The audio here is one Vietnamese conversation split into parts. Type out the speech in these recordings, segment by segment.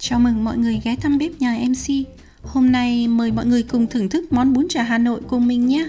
Chào mừng mọi người ghé thăm bếp nhà MC. Hôm nay mời mọi người cùng thưởng thức món bún chả Hà Nội cùng mình nhé.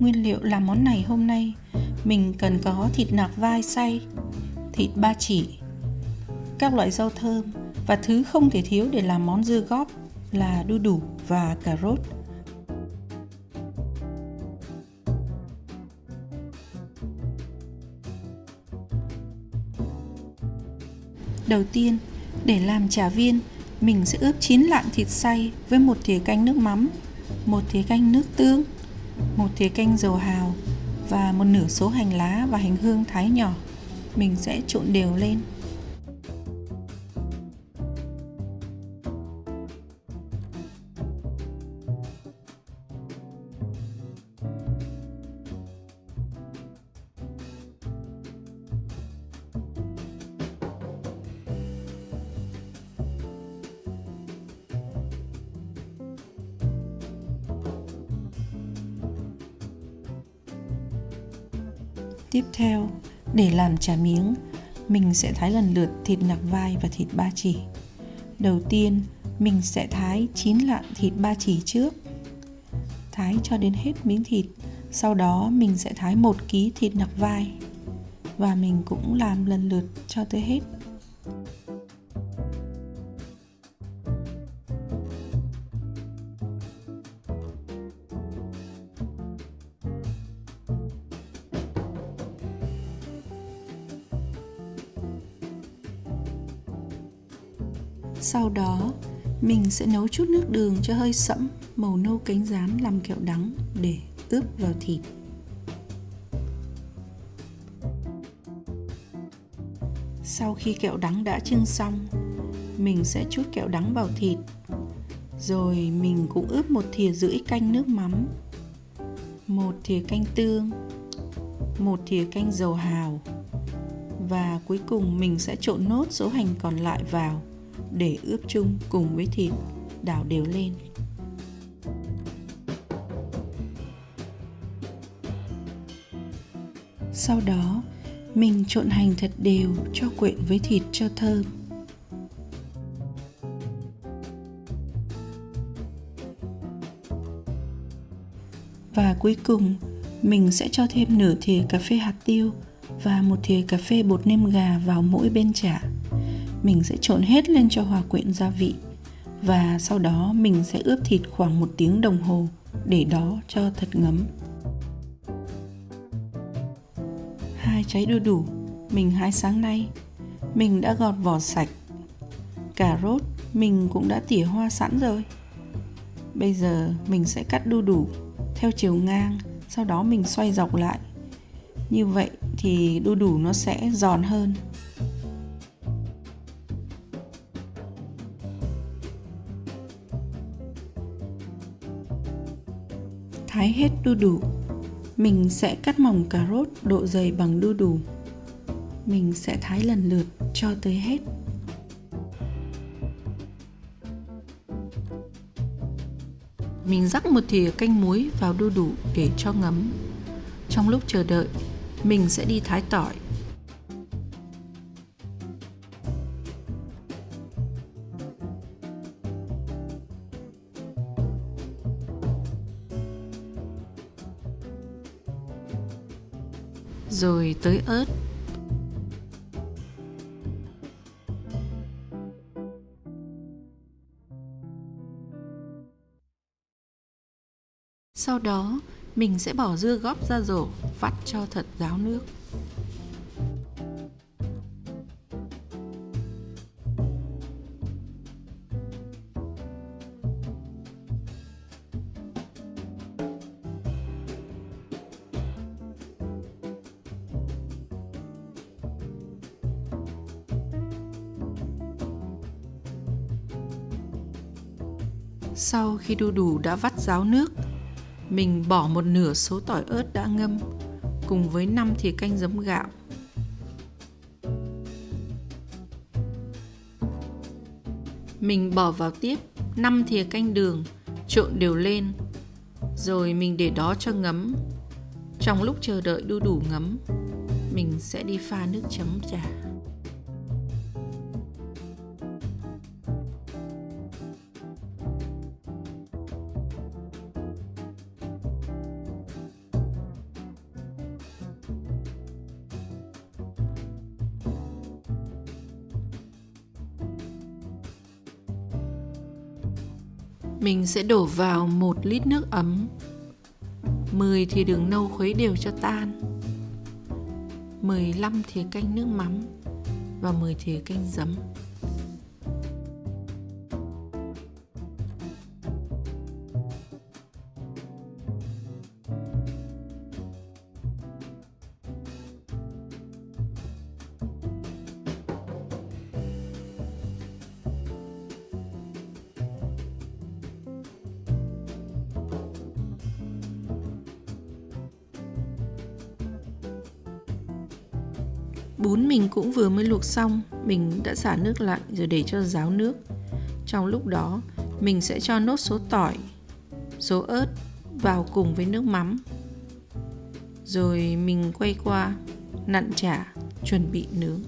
Nguyên liệu làm món này hôm nay mình cần có thịt nạc vai xay, thịt ba chỉ, các loại rau thơm và thứ không thể thiếu để làm món dưa góp là đu đủ và cà rốt. Đầu tiên, để làm chả viên, mình sẽ ướp chín lạng thịt xay với một thìa canh nước mắm, một thìa canh nước tương, một thìa canh dầu hào và một nửa số hành lá và hành hương thái nhỏ. Mình sẽ trộn đều lên. Tiếp theo, để làm chả miếng, mình sẽ thái lần lượt thịt nạc vai và thịt ba chỉ. Đầu tiên, mình sẽ thái 9 lạng thịt ba chỉ trước. Thái cho đến hết miếng thịt. Sau đó mình sẽ thái 1 kg thịt nạc vai. Và mình cũng làm lần lượt cho tới hết. Sau đó, mình sẽ nấu chút nước đường cho hơi sẫm, màu nâu cánh gián làm kẹo đắng để ướp vào thịt. Sau khi kẹo đắng đã chưng xong, mình sẽ trút kẹo đắng vào thịt. Rồi mình cũng ướp 1,5 thìa canh nước mắm, 1 thìa canh tương, 1 thìa canh dầu hào. Và cuối cùng mình sẽ trộn nốt số hành còn lại vào để ướp chung cùng với thịt, đảo đều lên. Sau đó, mình trộn hành thật đều cho quyện với thịt cho thơm. Và cuối cùng, mình sẽ cho thêm nửa thìa cà phê hạt tiêu và 1 thìa cà phê bột nêm gà vào mỗi bên chả. Mình sẽ trộn hết lên cho hòa quyện gia vị. Và sau đó mình sẽ ướp thịt khoảng 1 tiếng đồng hồ để đó cho thật ngấm. 2 trái đu đủ mình hái sáng nay. Mình đã gọt vỏ sạch. Cà rốt mình cũng đã tỉa hoa sẵn rồi. Bây giờ mình sẽ cắt đu đủ theo chiều ngang, sau đó mình xoay dọc lại. Như vậy thì đu đủ nó sẽ giòn hơn. Thái hết đu đủ, mình sẽ cắt mỏng cà rốt độ dày bằng đu đủ. Mình sẽ thái lần lượt cho tới hết. Mình rắc 1 thìa canh muối vào đu đủ để cho ngấm. Trong lúc chờ đợi, mình sẽ đi thái tỏi. rồi tới ớt. Sau đó, mình sẽ bỏ dưa góp ra rổ, vắt cho thật ráo nước. Sau khi đu đủ đã vắt ráo nước, mình bỏ một nửa số tỏi ớt đã ngâm cùng với 5 thìa canh giấm gạo. Mình bỏ vào tiếp 5 thìa canh đường, trộn đều lên, rồi mình để đó cho ngấm. Trong lúc chờ đợi đu đủ ngấm, mình sẽ đi pha nước chấm trà. Mình sẽ đổ vào 1 lít nước ấm, 10 thìa đường nâu khuấy đều cho tan, 15 thìa canh nước mắm và 10 thìa canh giấm. Bún mình cũng vừa mới luộc xong, mình đã xả nước lạnh rồi để cho ráo nước. Trong lúc đó, mình sẽ cho nốt số tỏi, số ớt vào cùng với nước mắm. Rồi mình quay qua, nặn chả, chuẩn bị nướng.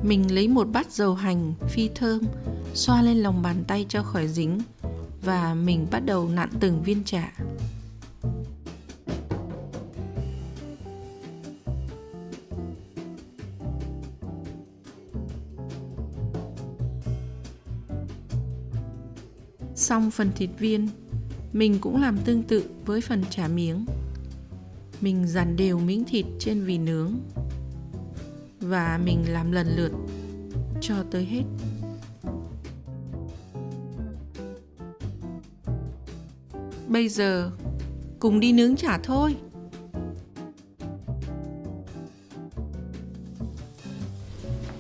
Mình lấy một bát dầu hành phi thơm, xoa lên lòng bàn tay cho khỏi dính và mình bắt đầu nặn từng viên chả. Xong phần thịt viên, mình cũng làm tương tự với phần chả miếng. Mình dàn đều miếng thịt trên vỉ nướng và mình làm lần lượt cho tới hết. Bây giờ cùng đi nướng chả thôi.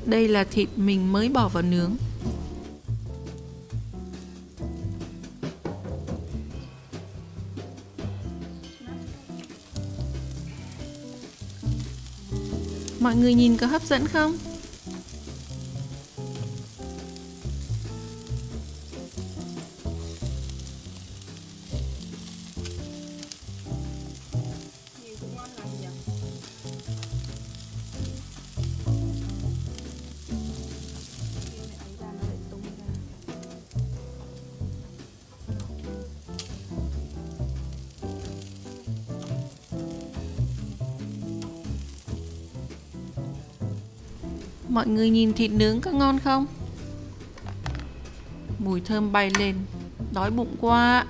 Đây là thịt mình mới bỏ vào nướng. Mọi người nhìn có hấp dẫn không? Mọi người nhìn thịt nướng có ngon không? Mùi thơm bay lên, đói bụng quá.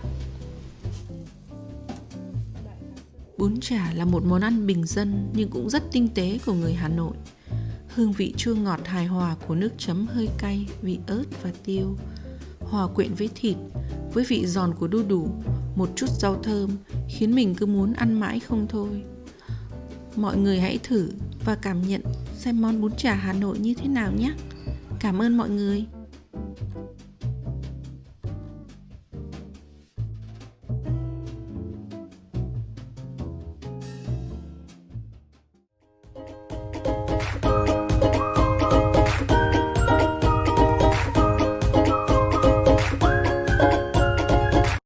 Bún chả là một món ăn bình dân nhưng cũng rất tinh tế của người Hà Nội. Hương vị chua ngọt hài hòa của nước chấm hơi cay, vị ớt và tiêu, hòa quyện với thịt, với vị giòn của đu đủ, một chút rau thơm, khiến mình cứ muốn ăn mãi không thôi. Mọi người hãy thử và cảm nhận xem món bún chả Hà Nội như thế nào nhé. Cảm ơn mọi người.